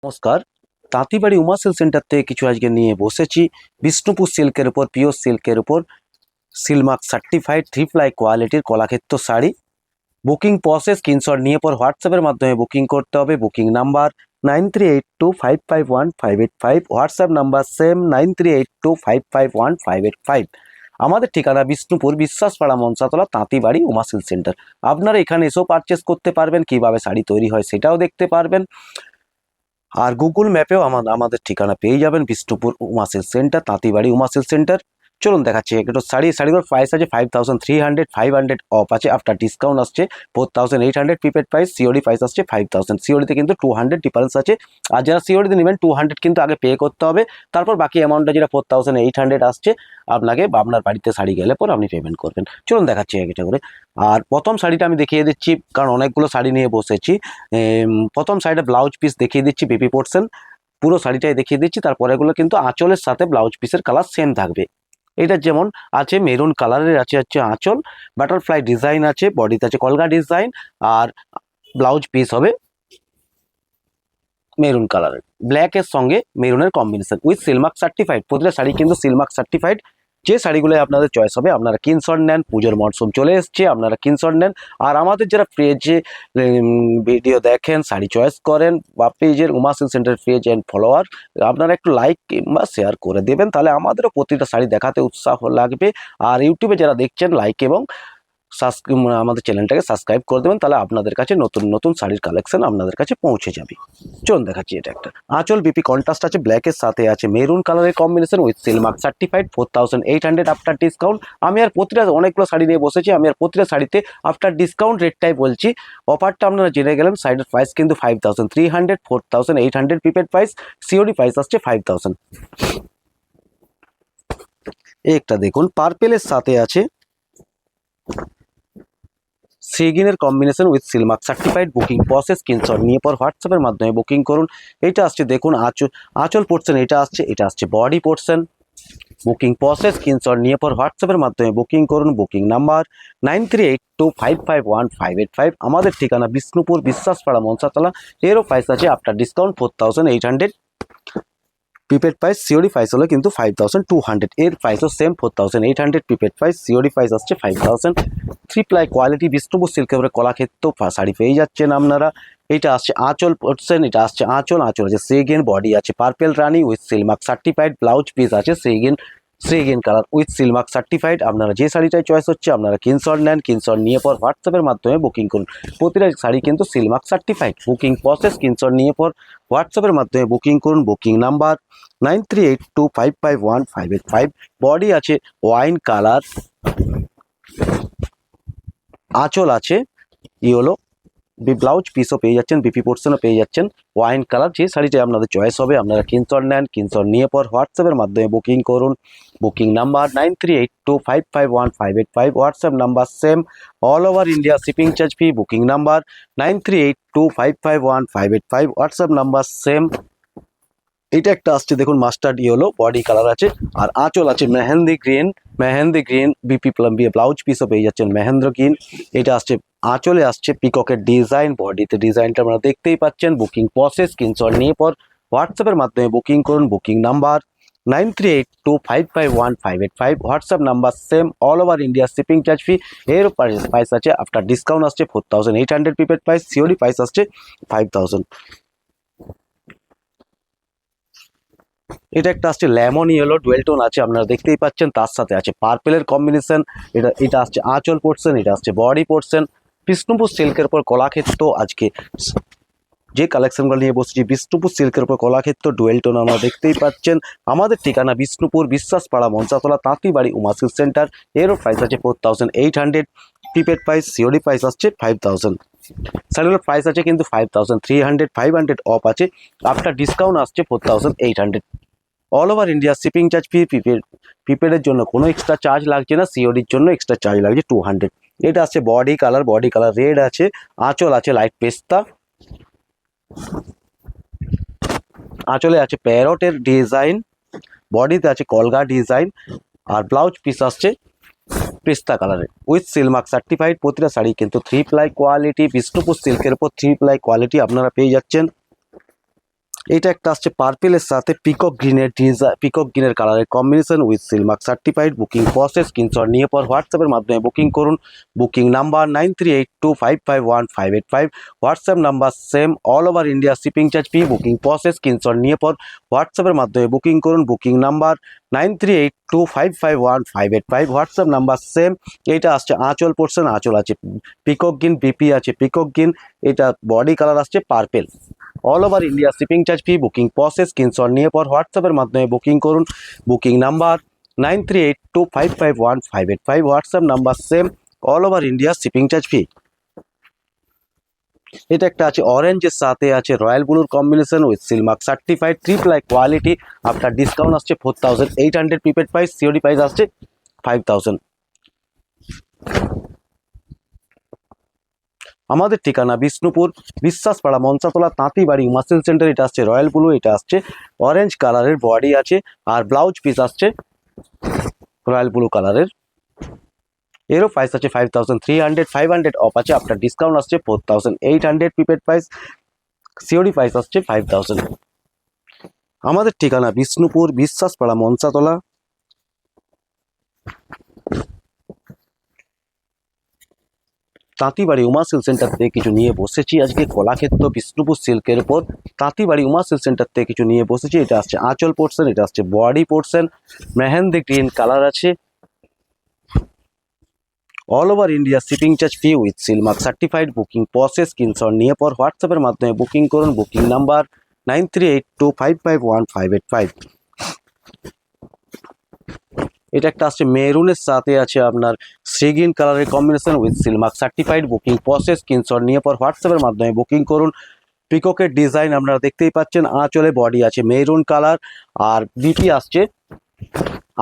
নমস্কার। তাঁতিবাড়ি Uma silk centre থেকে কিছু আজকে নিয়ে বসেছি বিষ্ণুপুর সিল্কের উপর, পিওর সিল্কের উপর সিলমার্ক সার্টিফাইড 3 প্লাই কোয়ালিটির Kalakshetra sari. Booking process screenshot নিয়ে পর হোয়াটসঅ্যাপের মাধ্যমে বুকিং করতে হবে। Booking number 9382551585, WhatsApp number same 9382551585। আমাদের ঠিকানা বিষ্ণুপুর বিশ্বাসপাড়া মনসাতলা, তাঁতিবাড়ি উমা সিল্ক সেন্টার। আপনারা এখানে এসেও পারচেস করতে পারবেন, কিভাবে শাড়ি তৈরি হয় সেটাও দেখতে পারবেন। আর গুগল ম্যাপেও আমাদের ঠিকানা পেয়ে যাবেন, বিষ্ণুপুর উমা সিল্ক সেন্টার, তাঁতিবাড়ি উমা সিল্ক সেন্টার। চলুন দেখাচ্ছি একটু শাড়িগুলোর প্রাইস আছে 5300, 500 অফ আছে, আফটার ডিসকাউন্ট আসছে 4800 প্রিপেড প্রাইস, সিওডি প্রাইস আসছে 5000। সিওডিতে কিন্তু 200 ডিফারেন্স আছে। আর যারা সিওডিতে নেবেন 200 কিন্তু আগে পে করতে হবে, তারপর বাকি অ্যামাউন্টটা যেটা 4800 আসছে আপনাকে আপনার বাড়িতে শাড়ি গেলে পর আপনি পেমেন্ট করবেন। চলুন দেখাচ্ছি একটা করে। আর প্রথম শাড়িটা আমি দেখিয়ে দিচ্ছি, কারণ অনেকগুলো শাড়ি নিয়ে বসেছি। প্রথম শাড়িটা ব্লাউজ পিস দেখিয়ে দিচ্ছি, বেবি পোর্শন পুরো শাড়িটাই দেখিয়ে দিচ্ছি। তারপরেগুলো কিন্তু আঁচলের সাথে ব্লাউজ পিসের কালার সেম থাকবে। এটা যেমন আছে মেরুন কালারের হচ্ছে আঁচল, বাটারফ্লাই ডিজাইন আছে, বডিতে আছে কলকা ডিজাইন, আর ব্লাউজ পিস হবে মেরুন কালারের, ব্ল্যাকের সঙ্গে মেরুনের কম্বিনেশন উইথ সিলমার্ক সার্টিফাইড। প্রতিটা শাড়ি কিন্তু সিলমার্ক সার্টিফাইড। যে শাড়িগুলো আপনাদের চয়েস হবে আপনারা স্ক্রিনশট নেন। পুজোর মরশুম চলে এসছে, আপনারা স্ক্রিনশট নেন। আর আমাদের যারা পেজে ভিডিও দেখেন, শাড়ি চয়েস করেন, বা পেজের Uma silk centre page and follower, আপনারা একটু লাইক কিংবা শেয়ার করে দেবেন, তাহলে আমাদেরও প্রতিটা শাড়ি দেখাতে উৎসাহ লাগবে। আর ইউটিউবে যারা দেখছেন লাইক এবং আমাদের চ্যানেলটাকে সাবস্ক্রাইব করে দেবেন, তাহলে আপনাদের কাছে নতুন নতুন শাড়ির কালেকশন আপনাদের কাছে পৌঁছে যাবে। চলুন দেখাচ্ছি এটা একটা আঁচল বিপি কন্ট্রাস্ট আছে, ব্ল্যাকের সাথে আছে মেরুন কালারের combination with silk mark certified, 4800 after discount. আমি আর প্রতিটা অনেকগুলো শাড়ি নিয়ে বসেছি, আমি আর প্রতিটা শাড়িতে আফটার ডিসকাউন্ট রেটটাই বলছি। অফারটা আপনারা জেনে গেলেন। সাইডের প্রাইস কিন্তু 5300, 4800 প্রিপেড প্রাইস, সিওডি প্রাইস আসছে 5000। একটা দেখুন পার্পেলের সাথে আছে সেগিনের combination with silk mark certified. Booking process screenshot নিয়ে পর হোয়াটসঅ্যাপের মাধ্যমে বুকিং করুন। এটা আসছে দেখুন আঁচল পোর্শন, এটা আসছে body portion. Booking process screenshot নিয়ে পর হোয়াটসঅ্যাপের মাধ্যমে বুকিং করুন। Booking number 9382551585। আমাদের ঠিকানা বিষ্ণুপুর বিশ্বাসপাড়া মনসাতলা। এরও প্রাইস আছে after discount 4800, prepaid price, COD price হলো কিন্তু 5200। এর প্রাইসও same 4800 prepaid price, COD price আসছে 5000। 3 প্লাই কোয়ালিটি বিষ্ণুপুর সিল্কের উপরে কলাক্ষেত্র শাড়ি পেয়ে যাচ্ছেন আপনারা। এটা আসছে আঁচল পোর্শন, এটা আসছে আঁচল আছে সেগেন, বডি আছে purple Rani with silk mark certified, blouse piece আছে সেগেন কালার উইথ সিলমার্ক সার্টিফাইড। আপনারা যে শাড়িটাই চয়েস হচ্ছে আপনারা স্ক্রিনশট নেন, স্ক্রিনশট নিয়ে পর হোয়াটসঅ্যাপের মাধ্যমে বুকিং করুন। প্রতিটা শাড়ি কিন্তু Silk Mark certified. Booking process screenshot নিয়ে পর হোয়াটসঅ্যাপের মাধ্যমে বুকিং করুন। Booking number 9382551585। বডি আছে ওয়াইন কালার, আঁচল আছে ইয়েলো, ব্লাউজ পিসও পেয়ে যাচ্ছেন, বিপি পোর্শনও পেয়ে যাচ্ছেন ওয়াইন কালার। যে শাড়িটা আপনাদের চয়েস হবে আপনারা স্ক্রিনশট নেন, স্ক্রিনশট নিয়ে পর হোয়াটসঅ্যাপের মাধ্যমে বুকিং করুন। Booking number 9382551585, WhatsApp number same, all over India shipping charge free. Booking number 9382551585, WhatsApp number same. এটা একটা আসছে দেখুন মাস্টার্ড ইয়েলো, বডি কালার আছে, আর আঁচল আছে মেহেন্দি গ্রিন বিপি ব্লাউজ পিসও পেয়ে যাচ্ছেন মেহেন্দ্র গ্রিন। এটা আসছে আঁচলে আসছে পিককের ডিজাইন, বডিতে ডিজাইনটা আপনারা দেখতেই পাচ্ছেন। বুকিং প্রসেস স্ক্রিনশট নিয়ে পর হোয়াটসঅ্যাপের মাধ্যমে বুকিং করুন। Booking number 9382551585, WhatsApp number same, all over India shipping charge free. এর প্রাইস আছে আফটার ডিসকাউন্ট আসছে 4800 প্রিপেড প্রাইস, সিওডি প্রাইস আসছে 5000। এটা একটা আসছে লেমন ইয়েলো, ডুয়েল টোন আছে আপনারা দেখতেই পাচ্ছেন, তার সাথে আছে পার্পেলের কম্বিনেশন। এটা আসছে আঁচল পোর্শন, এটা আসছে বডি পোর্শন। বিষ্ণুপুর সিল্কের উপর কলাক্ষেত্র আজকে যে কালেকশনগুলো নিয়ে বসছি, বিষ্ণুপুর সিল্কের উপর কলাক্ষেত্র ডুয়েল টোন আপনারা দেখতেই পাচ্ছেন। আমাদের ঠিকানা বিষ্ণুপুর বিশ্বাসপাড়া মনসাতলা, তাঁতিবাড়ি উমা সিল্ক সেন্টার। এরও প্রাইস আছে 4800, প্রিপেড প্রাইস, সিওডি প্রাইস আসছে 5000। শাড়িগুলোর প্রাইস আছে কিন্তু 5300, 500 অফ আছে, আফটার ডিসকাউন্ট আসছে 4800। All over India shipping charge free. প্রিপেডের জন্য কোনো এক্সট্রা চার্জ লাগছে না, সিওডির জন্য এক্সট্রা চার্জ লাগছে 200। এটা আসছে বডি কালার রেড আছে, আঁচল আছে লাইট পেস্তা, আঁচলে আছে প্যারটের ডিজাইন, বডিতে আছে কলগা ডিজাইন, আর ব্লাউজ পিস আসছে পেস্তা কালারের উইথ সিলমার্ক সার্টিফাইড। প্রতিটা শাড়ি কিন্তু 3 প্লাই কোয়ালিটি, বিষ্ণুপুর সিল্কের উপর 3 প্লাই কোয়ালিটি আপনারা পেয়ে যাচ্ছেন। এটা একটা আসছে পার্পেলের সাথে পিকক গ্রিনের ডিজাইন, পিকক গ্রিনের কালারের combination with silk mark certified. Booking process screenshot নিয়ে পর হোয়াটসঅ্যাপের মাধ্যমে বুকিং করুন। Booking number 9382551585। WhatsApp number same, all over India shipping charge free. Booking process screenshot নিয়ে পর হোয়াটসঅ্যাপের মাধ্যমে বুকিং করুন। Booking number 9382551585। WhatsApp number same. এইটা আসছে আঁচল পোর্শন, আঁচল আছে পিকক গ্রিন, বিপি আছে পিকক গ্রিন, এটা বডি কালার আসছে purple. All over India shipping charge free. Booking process screenshot নিয়ে পর হোয়াটসঅ্যাপের মাধ্যমে বুকিং করুন। Booking number 9382551585। WhatsApp number same, all over India shipping charge free. এটা একটা আছে অরেঞ্জের সাথে আছে রয়্যাল ব্লুর combination with silk mark certified, tri ply quality. After discount আসছে 4800, প্রিপেড প্রাইস, সিওডি প্রাইস আসছে 5000। আমাদের ঠিকানা বিষ্ণুপুর বিশ্বাসপাড়া মনসাতলা তাঁতিবাড়ি মাসেল সেন্টার। এটা আসছে রয়্যাল ব্লু, এটা আসছে অরেঞ্জ কালারের বডি আছে, আর ব্লাউজ পিস আসছে রয়্যাল ব্লু কালারের। এরও প্রাইস আছে 5300, 500 অফ আছে, আফটার ডিসকাউন্ট আসছে 4800, প্রিপেড প্রাইস, সিওডি প্রাইস আসছে 5000। আমাদের ঠিকানা বিষ্ণুপুর বিশ্বাসপাড়া মনসাতলা তাঁতিবাড়ি উমা সিল্ক সেন্টার থেকে কিছু নিয়ে বসেছি আজকে কলাক্ষেত্র বিষ্ণুপুর সিল্কের উপর। তাঁতিবাড়ি উমা সিল্ক সেন্টার থেকে কিছু নিয়ে বসেছি। এটা আসছে আঁচল পোর্শন, এটা আসছে body portion, mehendi green colour আছে। All over India shipping charge free with silk mark certified. Booking process screenshot নিয়ে পর হোয়াটসঅ্যাপের মাধ্যমে বুকিং করুন। Booking number 9382551585। এটা একটা আসছে মেরুনের সাথে আছে আপনার সি গ্রিন কালারের combination with silk mark certified. Booking process screenshot নিয়ে পর হোয়াটসঅ্যাপের মাধ্যমে বুকিং করুন। পিককের ডিজাইন আপনারা দেখতেই পাচ্ছেন, আঁচলে বডি আছে মেরুন কালার, আর বিপি আসছে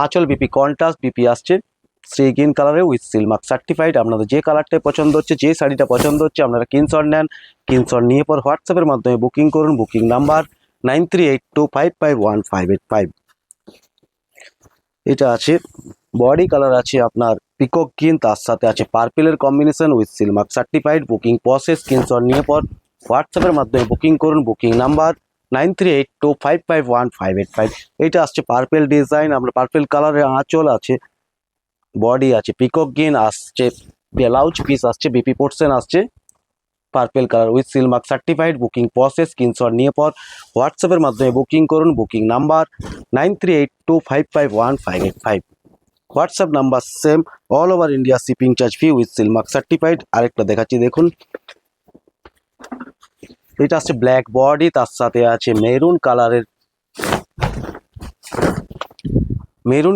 আঁচল বিপি কন্ট্রাস্ট বিপি আসছে সি গ্রিন কালারে উইথ সিলমার্ক সার্টিফাইড। আপনাদের যে কালারটাই পছন্দ হচ্ছে, যে শাড়িটা পছন্দ হচ্ছে, আপনারা স্ক্রিনশট নেন। স্ক্রিনশট নিয়ে পর হোয়াটসঅ্যাপের মাধ্যমে বুকিং করুন। Booking number 9382551585। এটা আছে বডি কালার আছে আপনার পিকক গ্রিন, তার সাথে আছে পার্পেলের combination with silk mark certified. Booking process screenshot নিয়ে পর হোয়াটসঅ্যাপের মাধ্যমে বুকিং করুন। Booking number 9382551585। এটা আসছে পার্পেল ডিজাইন, আপনার পার্পেল কালারের আঁচল আছে, বডি আছে পিকক গ্রিন, আসছে ব্লাউজ পিস আসছে বিপি পোর্শন আসছে purple colour with silk mark certified. Booking process screenshot নিয়ে পর হোয়াটসঅ্যাপের মাধ্যমে বুকিং করুন। Booking number 9382551585। WhatsApp number same, all over India shipping charge free with silk mark certified. আরেকটা দেখাচ্ছি দেখুন, এটা আছে ব্ল্যাক বডি, তার সাথে আছে মেরুন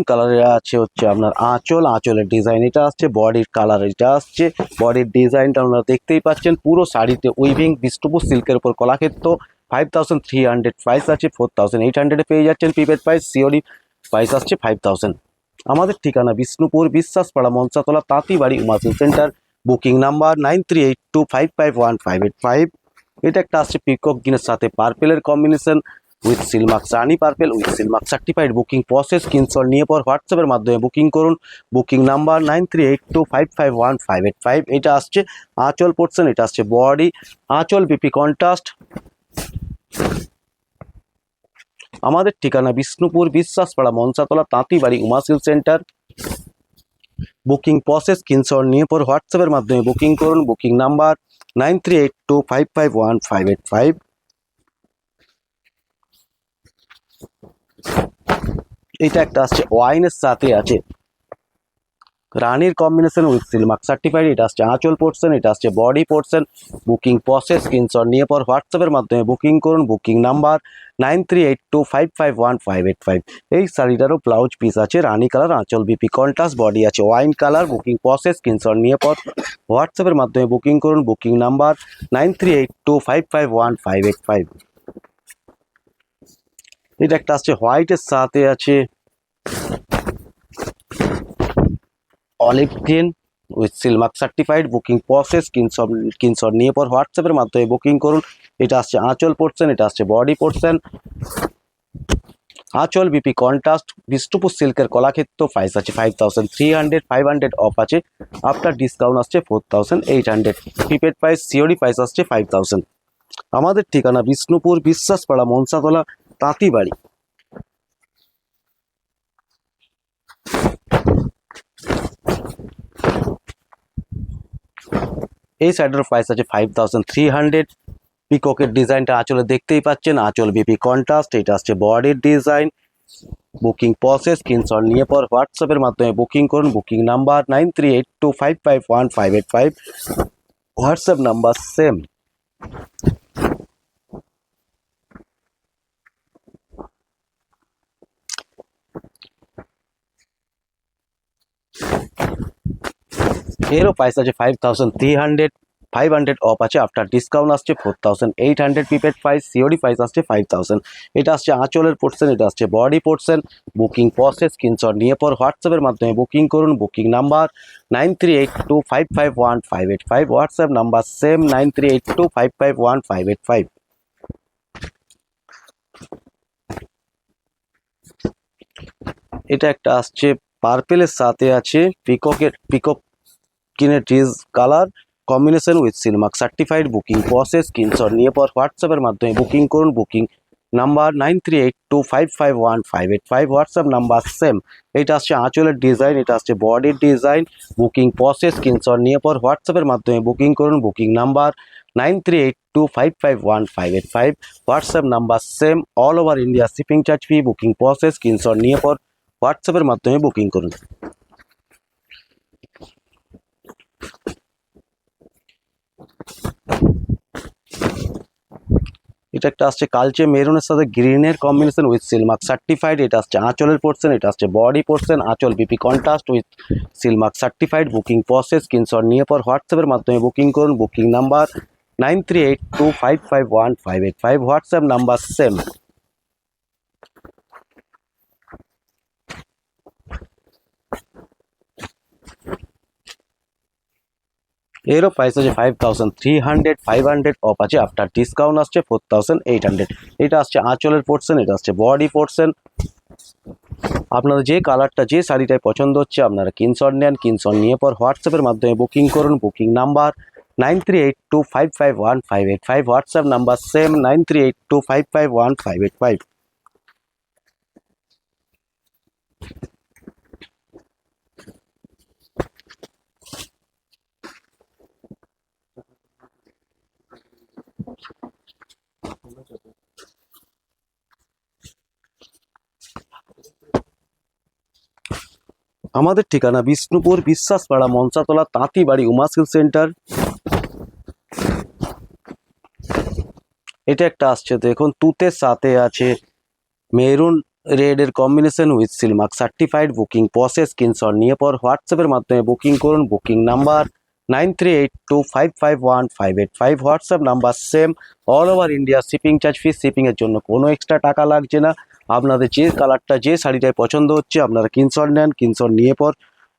কালারের আছে হচ্ছে আপনার আঁচল, আঁচলের ডিজাইন। এটা আসছে বডির কালার, এটা আসছে বডির ডিজাইনটা আপনারা দেখতেই পাচ্ছেন। পুরো শাড়িতে উইভিং বিষ্ণুপুর সিল্কের উপর কলাক্ষেত্র। 5300 প্রাইস আছে, 4800 পেয়ে যাচ্ছেন প্রিপেড প্রাইস, সিওডি প্রাইস আসছে 5000। আমাদের ঠিকানা বিষ্ণুপুর বিশ্বাসপাড়া মনসাতলা তাঁতিবাড়ি Uma silk centre. Booking number 9382551585। এটা একটা আসছে পিকক গ্রিনের সাথে পার্পেলের combination with silk mark, rani purple with silk mark certified. Booking process screenshot নিয়ে পর হোয়াটসঅ্যাপের মাধ্যমে বুকিং করুন। Booking number 9382551585। এটা আসছে আঁচল পোর্শন, এটা আসছে বডি, আঁচল বিপি কন্ট্রাস্ট। আমাদের ঠিকানা বিষ্ণুপুর বিশ্বাসপাড়া মনসাতলা তাঁতিবাড়ি Uma silk centre. Booking process screenshot নিয়ে পর হোয়াটসঅ্যাপের মাধ্যমে বুকিং করুন। Booking number 9382551585। এটা একটা আসছে ওয়াইনের সাথে আছে রানীর কম্বিনেশন উইথ সিলমার্ক সার্টিফাইড। এটা আসছে আঁচল পোর্শন, এটা আসছে body portion. Booking process screenshot নিয়ে পর হোয়াটসঅ্যাপের মাধ্যমে বুকিং করুন। Booking number 9382551585। এই শাড়িটারও ব্লাউজ পিস আছে রানী কালার, আঁচল বিপি কন্ট্রাস্ট, বডি আছে wine colour. Booking process screenshot নিয়ে পর হোয়াটসঅ্যাপের মাধ্যমে বুকিং করুন। Booking number 9382551585। এটা একটা আসছে হোয়াইটের সাথে আছে olive green with silk mark certified. Booking process screenshot নিয়ে পর হোয়াটসঅ্যাপের মাধ্যমে বুকিং করুন। এটা আসছে আঁচল পোর্শন, এটা আসছে বডি পোর্শন, আঁচল বিপি কন্ট্রাস্ট বিষ্ণুপুর সিল্কের কলাক্ষেত্র। প্রাইস আছে 5300, 500 অফ আছে, আফটার ডিসকাউন্ট আসছে 4800। প্রিপেড প্রাইস, সিওডি প্রাইস আসছে 5000। আমাদের ঠিকানা বিষ্ণুপুর বিশ্বাসপাড়া মনসাতলা তাঁতিবাড়ি। এই শাড়িটার প্রাইস আছে 5300। পিককের ডিজাইনটা আঁচলে দেখতেই পাচ্ছেন, আঁচল বিপি কন্ট্রাস্ট। এটা আসছে বডির ডিজাইন। বুকিং প্রসেস স্ক্রিনশট নিয়ে পর হোয়াটসঅ্যাপের মাধ্যমে বুকিং করুন। Booking number 9382551585, WhatsApp number same. এরও প্রাইস আছে 5300। 500 অফ আছে, আফটার ডিসকাউন্ট আসছে 4800 প্রিপেড প্রাইস। সিওডি প্রাইস আসছে 5000। এটা আসছে আঁচলের পোর্শন, এটা আসছে body portion. Booking process screenshot নিয়ে পর হোয়াটসঅ্যাপের মাধ্যমে বুকিং করুন। Booking number 9382551585, WhatsApp number same 9382551585। এটা একটা আসছে পার্পেলের সাথে আছে পিকক কিনের টিজ colour combination with silk mark certified. Booking process screenshot নিয়ে পর হোয়াটসঅ্যাপের মাধ্যমে বুকিং করুন। Booking number 9382551585, WhatsApp number same. এটা আসছে আঁচলের ডিজাইন, এটা আসছে বডির ডিজাইন। বুকিং প্রসেস স্ক্রিনশট নিয়ে পর হোয়াটসঅ্যাপের মাধ্যমে বুকিং করুন। Booking number 9382551585, WhatsApp number same. All over India shipping charge free. Booking process screenshot নিয়ে পর হোয়াটসঅ্যাপের মাধ্যমে বুকিং করুন। এটা একটা আসছে কালচে মেরুনের সাথে গ্রিনের কম্বিনেশন উইথ সিলমার্ক সার্টিফাইড। এটা আসছে আঁচলের পোর্শন, এটা আসছে বডি পোর্শন। আঁচল BP contrast with silk mark certified. Booking process screenshot নিয়ে পর হোয়াটসঅ্যাপের মাধ্যমে বুকিং করুন। Booking number 9382551585, WhatsApp number same. এরও প্রাইস আছে 5300। 500 অফ আছে, আফটার ডিসকাউন্ট আসছে 4800। এটা আসছে আঁচলের পোর্শন, এটা আসছে বডি পোর্শন। আপনাদের যে কালারটা যে শাড়িটায় পছন্দ হচ্ছে আপনারা স্ক্রিনশট নেন। স্ক্রিনশট নিয়ে পর হোয়াটসঅ্যাপের মাধ্যমে বুকিং করুন। Booking number 9382551585, WhatsApp number same 9382551585। আমাদের ঠিকানা বিষ্ণুপুর বিশ্বাসপাড়া মনসাতলা তাঁতিবাড়ি উমা সিল্ক সেন্টার। এটা একটা আসছে দেখুন তুতের সাথে আছে মেরুন রেড এর combination with silk mark certified. Booking process screenshot নিয়ে পর হোয়াটসঅ্যাপের মাধ্যমে বুকিং করুন। Booking number 9382551585, WhatsApp number same. All over India shipping charge free. শিপিংয়ের জন্য কোনো এক্সট্রা টাকা লাগছে না। আপনাদের যে কালারটা যে শাড়িটায় পছন্দ হচ্ছে আপনারা স্ক্রিনশট নেন। স্ক্রিনশট নিয়ে পর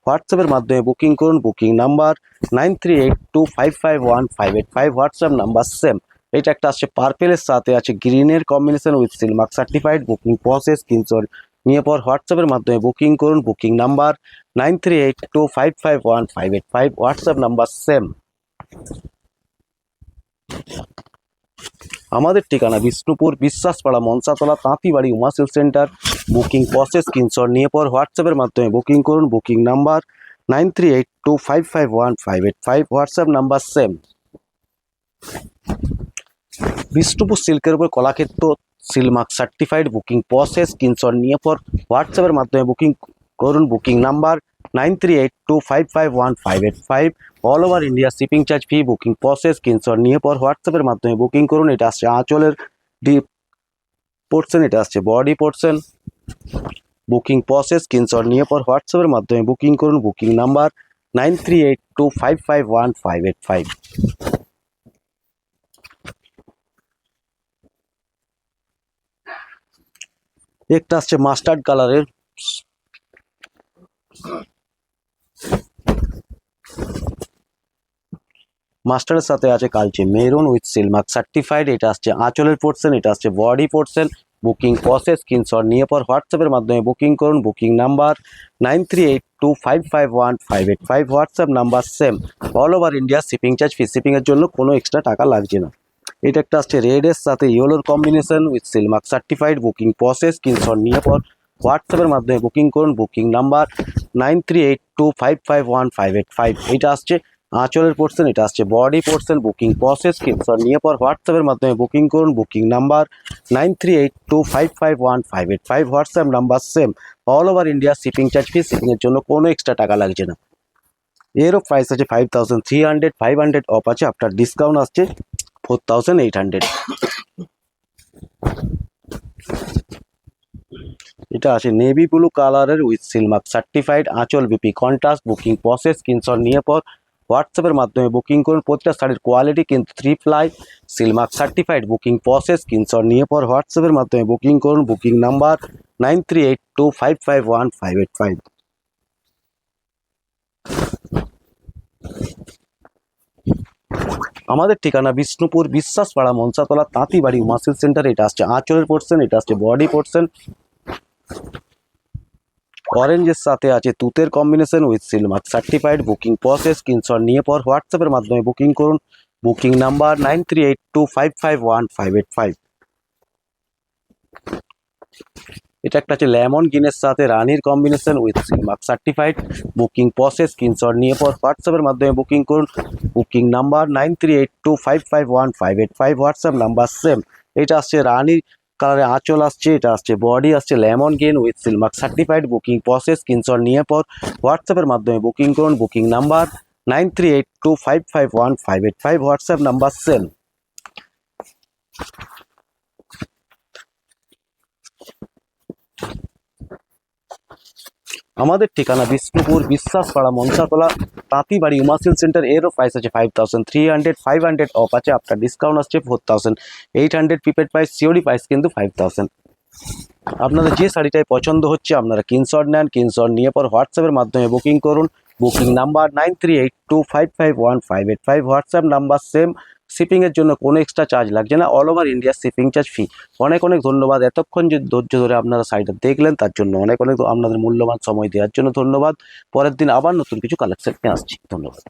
হোয়াটসঅ্যাপের মাধ্যমে বুকিং করুন। Booking number 9382551585, WhatsApp number same. এটা একটা আসছে পার্পেলের সাথে আছে গ্রিনের combination with silk mark certified. Booking process screenshot নিয়ে পর হোয়াটসঅ্যাপের মাধ্যমে বুকিং করুন। Booking number 9382551585, WhatsApp number same. আমাদের ঠিকানা বিষ্ণুপুর বিশ্বাসপাড়া মনসাতলা তাঁতিবাড়ি Uma silk centre. Booking process screenshot নিয়ে পর হোয়াটসঅ্যাপের মাধ্যমে বুকিং করুন। Booking number 9382551585, WhatsApp number same. Bishnupur সিল্কের উপর Kalakshetra silk mark certified. Booking process screenshot নিয়ে পর হোয়াটসঅ্যাপের মাধ্যমে বুকিং করুন। Booking number 9382551585, all over India shipping charge free. Booking process screenshot নিয়ে পর হোয়াটসঅ্যাপের মাধ্যমে বুকিং করুন। এটা আসছে আঁচলের ডিপ পোর্শন, এটা আসছে body portion. Booking process screenshot নিয়ে পর হোয়াটসঅ্যাপের মাধ্যমে বুকিং করুন। Booking number 9382551585। একটা আসছে মাস্টার্ড কালারের মাস্টারের সাথে আছে কালচে মেরুন উইথ সিলমার্ক সার্টিফাইড। এটা আসছে আঁচলের পোর্শন, এটা আসছে body portion. Booking process screenshot নিয়ে পর হোয়াটসঅ্যাপের মাধ্যমে বুকিং করুন। Booking number 9382551585, WhatsApp number same. All over India shipping charge free. শিপিংয়ের জন্য কোনো এক্সট্রা টাকা লাগছে না। এটা একটা আসছে রেডের সাথে ইয়েলোর combination with silk mark certified. Booking process screenshot নিয়ে পর হোয়াটসঅ্যাপের মাধ্যমে বুকিং করুন। Booking number 9382551585। এটা আসছে আঁচলের পোর্শন, এটা আসছে body portion. Booking process screenshot নিয়ে পর হোয়াটসঅ্যাপের মাধ্যমে বুকিং করুন। Booking number 9382551585। WhatsApp number same, all over India shipping charge free. শিপিংয়ের জন্য কোনো এক্সট্রা টাকা লাগছে না। এরও প্রাইস আছে 5300, 500 অফ আছে, আফটার ডিসকাউন্ট আসছে 4800। এটা আছে নেভি ব্লু কালারের উইথ সিলমার্ক সার্টিফাইড আঁচল BP contrast. Booking process screenshot নিয়ে পর হোয়াটসঅ্যাপের মাধ্যমে বুকিং করুন। প্রতিটা শাড়ির কোয়ালিটি কিন্তু 3 ply Silk Mark certified. Booking process screenshot নিয়ে পর হোয়াটসঅ্যাপের মাধ্যমে বুকিং করুন। Booking number 9382551585। আমাদের ঠিকানা বিষ্ণুপুর বিশ্বাসপাড়া মনসাতলা তাঁতিবাড়ি উমা সিল্ক সেন্টার। এটা আসছে আঁচলের পোর্শন, এটা আসছে বডি পোর্শন। অরেঞ্জের সাথে আছে তুতের combination with silk mark certified. Booking process screenshot নিয়ে পর হোয়াটসঅ্যাপের মাধ্যমে বুকিং করুন। Booking number 9382551585। এটা একটা আছে লেমন গ্রিনের সাথে রানীর combination with silk mark certified. Booking process screenshot নিয়ে পর হোয়াটসঅ্যাপের মাধ্যমে বুকিং করুন। Booking number 9382551585। WhatsApp number same. এটা আসছে রানীর কালারে আঁচল আসছে, এটা আসছে বডি আসছে lemon green with silk mark certified. Booking process screenshot নিয়ে পর হোয়াটসঅ্যাপের মাধ্যমে বুকিং করুন। Booking number 9382551585। WhatsApp number same. আমাদের ঠিকানা বিষ্ণুপুর বিশ্বাসপাড়া মনসাতলা তাঁতিবাড়ি উমা সিল্ক সেন্টার। এরও প্রাইস আছে 5300, 500 অফ আছে, আফটার ডিসকাউন্ট আসছে 4800। প্রিপেড প্রাইস, সিওরি প্রাইস কিন্তু 5000। আপনাদের যে শাড়িটাই পছন্দ হচ্ছে আপনারা স্ক্রিনশট নেন, স্ক্রিনশট নিয়ে পর হোয়াটসঅ্যাপের মাধ্যমে বুকিং করুন। Booking number 9382551585। WhatsApp number same. শিপিংয়ের জন্য কোনো এক্সট্রা চার্জ লাগছে না, all over India shipping charge free. অনেক অনেক ধন্যবাদ, এতক্ষণ যে ধৈর্য ধরে আপনারা শাড়িটা দেখলেন তার জন্য অনেক অনেক আপনাদের মূল্যবান সময় দেওয়ার জন্য ধন্যবাদ। পরের দিন আবার নতুন কিছু কালেকশন নিয়ে আসছি। ধন্যবাদ।